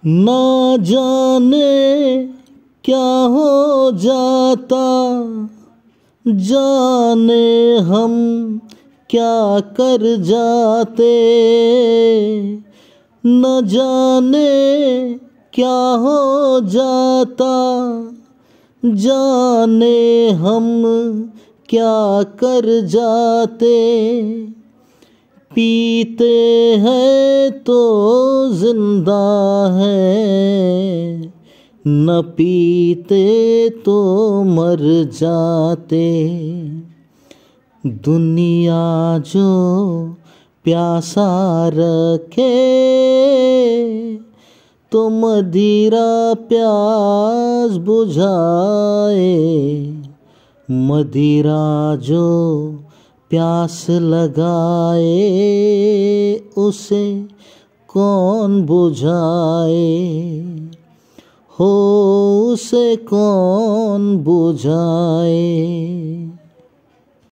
ना जाने क्या हो जाता, जाने हम क्या कर जाते। न जाने क्या हो जाता, जाने हम क्या कर जाते। पीते हैं तो जिंदा है, न पीते तो मर जाते। दुनिया जो प्यासा रखे, तो मदिरा प्यास बुझाए। मदिरा जो प्यास लगाए, उसे कौन बुझाए। हो उसे कौन बुझाए।